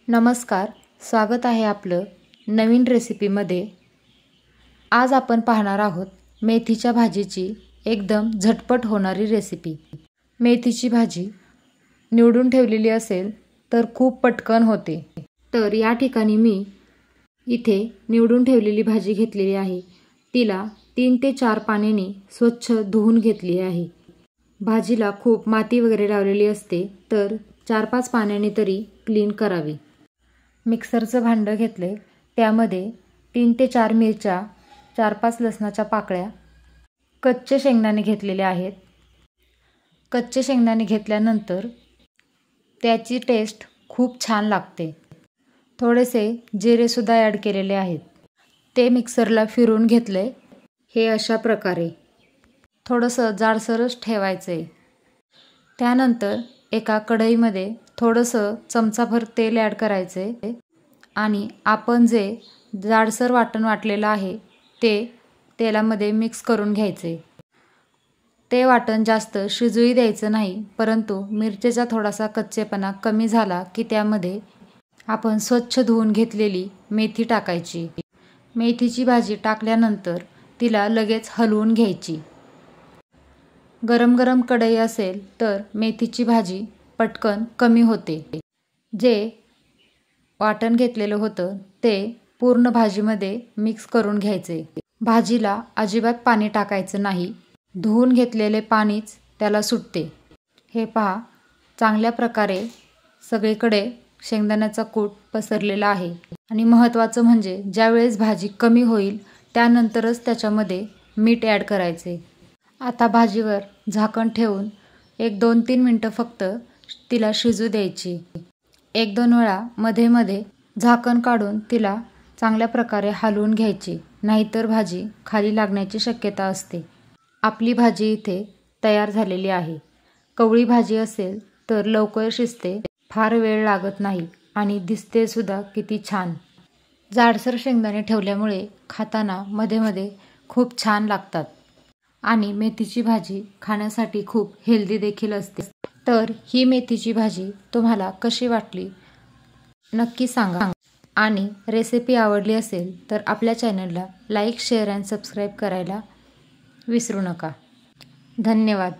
नमस्कार, स्वागत आहे आपलं नवीन रेसिपीमध्ये। आज आपण पाहणार आहोत मेथीच्या भाजीची एकदम झटपट होणारी रेसिपी। मेथीची भाजी निवडून ठेवलेली असेल तर खूप पटकन होते। तर या ठिकाणी मी इथे निवडून ठेवलेली भाजी घेतलेली आहे। तिला 3 ते 4 पाण्याने स्वच्छ धुवून घेतली आहे। भाजीला खूप माती वगैरे लावलेली असते, तर 4-5 पाण्याने तरी क्लीन करावी। मिक्सरचं भांडं घेतले, त्यामध्ये 3 ते 4 मिरच्या, 4-5 लसणाच्या पाकळ्या, कच्चे शेंगदाणे घेतलेले आहेत। कच्चे शेंगदाणे घेतल्यानंतर त्याची टेस्ट खूप छान लागते। थोडेसे जिरे सुद्धा ॲड केलेले आहेत। ते मिक्सरला फिरवून घेतले। हे अशा प्रकारे थोडंसं जाडसरच ठेवायचे। त्यानंतर एका कढईमध्ये थोडंसं चमचाभर तेल ॲड करायचे आणि आपण जे जाडसर वाटण वाटलेलं आहे ते तेलामध्ये मिक्स करून घ्यायचे। ते वाटण जास्त शिजूही द्यायचं नाही, परंतु मिरचीचा थोडासा कच्चेपणा कमी झाला की त्यामध्ये आपण स्वच्छ धुवून घेतलेली मेथी टाकायची। मेथीची भाजी टाकल्यानंतर तिला लगेच हलवून घ्यायची। गरम गरम कढई असेल तर मेथीची भाजी पटकन कमी होते। जे वाटण घेतलेलं होतं ते पूर्ण भाजीमध्ये मिक्स करून घ्यायचे। भाजीला अजिबात पाणी टाकायचं नाही, धुवून घेतलेले पाणीच त्याला सुटते। हे पहा, चांगल्या प्रकारे सगळीकडे शेंगदाण्याचा कूट पसरलेला आहे। आणि महत्त्वाचं म्हणजे ज्यावेळेस भाजी कमी होईल त्यानंतरच त्याच्यामध्ये मीठ ॲड करायचे। आता भाजीवर झाकण ठेवून 1-2-3 मिनटं फक्त तिला शिजू द्यायची। 1-2 वेळा मध्ये मध्ये झाकण काढून तिला चांगल्या प्रकारे हलवून घ्यायची, नाहीतर भाजी खाली लागण्याची शक्यता असते। आपली भाजी इथे तयार झालेली आहे। कवळी भाजी असेल तर लवकर शिजते, फार वेळ लागत नाही आणि दिसते सुद्धा किती छान। जाडसर शेंगदाणे ठेवल्यामुळे खाताना मध्ये मध्ये खूप छान लागतात आणि मेथीची भाजी खाण्यासाठी खूप हेल्दी देखील असते। तर ही मेथीची भाजी तुम्हाला कशी वाटली नक्की सांगा आणि रेसिपी आवडली असेल तर आपल्या चॅनलला लाईक, शेअर आणि सबस्क्राईब करायला विसरू नका। धन्यवाद।